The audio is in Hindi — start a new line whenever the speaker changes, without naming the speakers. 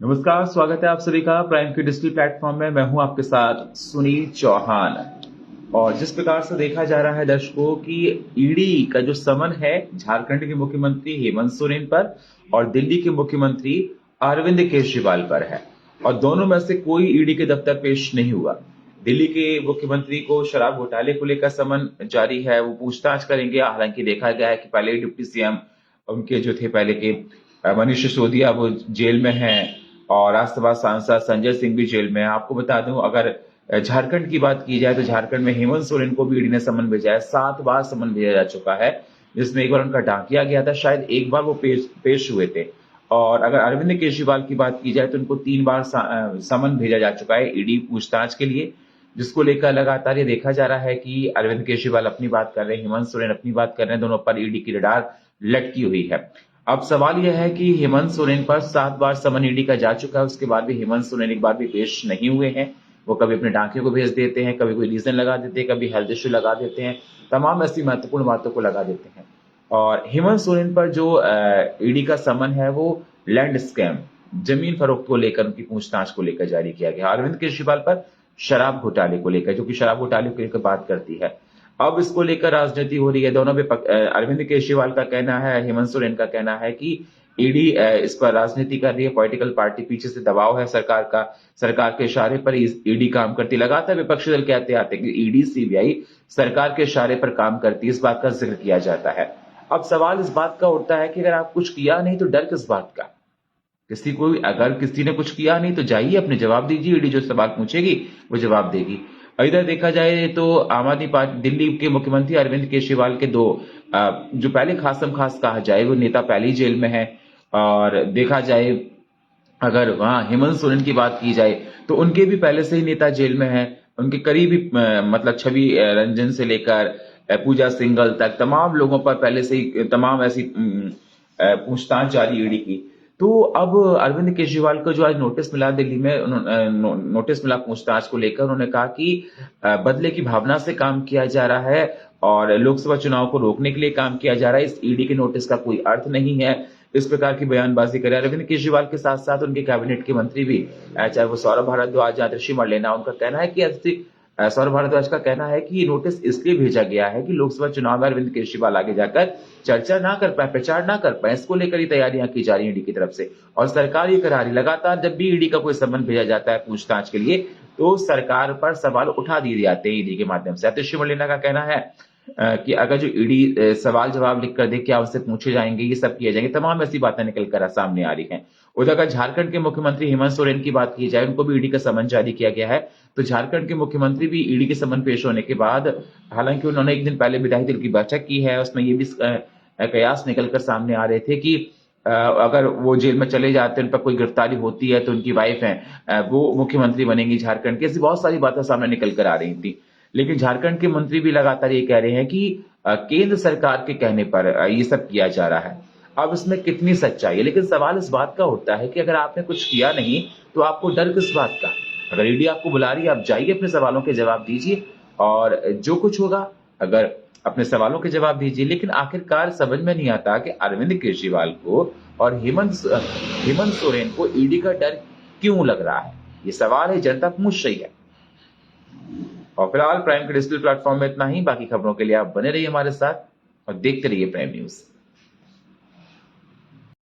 नमस्कार, स्वागत है आप सभी का प्राइम के डिजिटल प्लेटफॉर्म में। मैं हूं आपके साथ सुनील चौहान। और जिस प्रकार से देखा जा रहा है दर्शकों कि ईडी का जो समन है झारखंड के मुख्यमंत्री हेमंत सोरेन पर और दिल्ली के मुख्यमंत्री अरविंद केजरीवाल पर है, और दोनों में से कोई ईडी के दफ्तर पेश नहीं हुआ। दिल्ली के मुख्यमंत्री को शराब घोटाले को लेकर समन जारी है, वो पूछताछ करेंगे। हालांकि देखा गया है कि पहले ही डिप्टी सीएम उनके जो थे पहले के मनीष सिसोदिया वो जेल में हैं, और राज्यसभा सांसद संजय सिंह भी जेल में है। आपको बता दूं, अगर झारखंड की बात की जाए तो झारखंड में हेमंत सोरेन को भी ईडी ने समन भेजा है। 7 बार समन भेजा जा चुका है, जिसमें एक बार उनका डांकिया गया था, शायद एक बार वो पेश हुए थे। और अगर अरविंद केजरीवाल की बात की जाए तो उनको 3 बार समन भेजा जा चुका है ईडी पूछताछ के लिए, जिसको लेकर लगातार ये देखा जा रहा है कि अरविंद केजरीवाल अपनी बात कर रहे हैं, हेमंत सोरेन अपनी बात कर रहे हैं, दोनों पर ईडी की रडार लटकी हुई है। अब सवाल यह है कि हेमंत सोरेन पर 7 बार समन ईडी का जा चुका है, उसके बाद भी हेमंत सोरेन एक बार भी पेश नहीं हुए हैं। वो कभी अपने डांके को भेज देते हैं, कभी कोई रीजन लगा देते हैं, कभी हेल्थ इश्यू लगा देते हैं, तमाम ऐसी महत्वपूर्ण बातों को लगा देते हैं। और हेमंत सोरेन पर जो ईडी का समन है वो लैंड स्कैम, जमीन फरोख्त को लेकर उनकी पूछताछ को लेकर जारी किया गया। अरविंद केजरीवाल पर शराब घोटाले को लेकर, जो कि शराब घोटाले को लेकर बात करती है। अब इसको लेकर राजनीति हो रही है, दोनों में अरविंद केजरीवाल का कहना है, हेमंत सोरेन का कहना है कि ईडी इस पर राजनीति कर रही है, पॉलिटिकल पार्टी पीछे से दबाव है सरकार का, सरकार के इशारे पर ईडी काम करती। लगातार विपक्षी दल कहते आते हैं कि ईडी सीबीआई सरकार के इशारे पर काम करती है, इस बात का जिक्र किया जाता है। अब सवाल इस बात का उठता है कि अगर आप कुछ किया नहीं तो डर किस बात का? किसी को अगर किसी ने कुछ किया नहीं तो जाइए अपने जवाब दीजिए, ईडी जो सवाल पूछेगी वो जवाब देगी। इधर देखा जाए तो आम आदमी पार्टी दिल्ली के मुख्यमंत्री अरविंद केजरीवाल के दो जो पहले खासम खास कहा जाए वो नेता पहले ही जेल में है। और देखा जाए अगर वहां हेमंत सोरेन की बात की जाए तो उनके भी पहले से ही नेता जेल में है। उनके करीबी मतलब छवि रंजन से लेकर पूजा सिंघल तक तमाम लोगों पर पहले से ही तमाम ऐसी पूछताछ जारी ईडी की। तो अब अरविंद केजरीवाल को जो आज नोटिस मिला दिल्ली में, नोटिस मिला पूछताछ को लेकर, उन्होंने कहा कि बदले की भावना से काम किया जा रहा है और लोकसभा चुनाव को रोकने के लिए काम किया जा रहा है। इस ईडी के नोटिस का कोई अर्थ नहीं है। इस प्रकार की बयानबाजी करे अरविंद केजरीवाल के साथ साथ उनके कैबिनेट के मंत्री भी, चाहे वो सौरभ भारद्वाज या ऋषि मरलेना, उनका कहना है कि सौरभ भारद्वाज का कहना है कि ये नोटिस इसलिए भेजा गया है कि लोकसभा चुनाव में अरविंद केजरीवाल आगे जाकर चर्चा ना कर पाए, प्रचार ना कर पाए। इसको लेकर ही तैयारियां की जा रही है ईडी की तरफ से, और सरकार ये करा रही। लगातार जब भी ईडी का कोई सम्मन भेजा जाता है पूछताछ के लिए तो सरकार पर सवाल उठा दिए जाते हैं ईडी के माध्यम से। ऋषि मरलेना का कहना है कि अगर जो ईडी सवाल जवाब लिख कर दे, क्या उससे पूछे जाएंगे, ये सब किए जाएंगे, तमाम ऐसी बातें निकल कर सामने आ रही हैं। उधर अगर झारखंड के मुख्यमंत्री हेमंत सोरेन की बात की जाए, उनको भी ईडी का समन जारी किया गया है। तो झारखंड के मुख्यमंत्री भी ईडी के समन पेश होने के बाद, हालांकि उन्होंने एक दिन पहले विधायी दल की बैठक की है, उसमें ये भी कयास निकलकर सामने आ रहे थे कि अगर वो जेल में चले जाते हैं, उन पर कोई गिरफ्तारी होती है तो उनकी वाइफ है वो मुख्यमंत्री बनेंगी झारखंड की। ऐसी बहुत सारी बातें सामने निकल कर आ रही थी। लेकिन झारखंड के मंत्री भी लगातार ये कह रहे हैं कि केंद्र सरकार के कहने पर ये सब किया जा रहा है। अब इसमें कितनी सच्चाई है, लेकिन सवाल इस बात का उठता है कि अगर आपने कुछ किया नहीं तो आपको डर किस बात का? अगर ईडी आपको बुला रही है, आप जाइए, अपने सवालों के जवाब दीजिए, और जो कुछ होगा अगर अपने सवालों के जवाब दीजिए। लेकिन आखिरकार समझ में नहीं आता कि अरविंद केजरीवाल को और हेमंत सोरेन को ईडी का डर क्यों लग रहा है? ये सवाल है, जनता पूछ रही है। और फिलहाल प्राइम के डिजिटल प्लेटफॉर्म में इतना ही। बाकी खबरों के लिए आप बने रहिए हमारे साथ और देखते रहिए प्राइम न्यूज।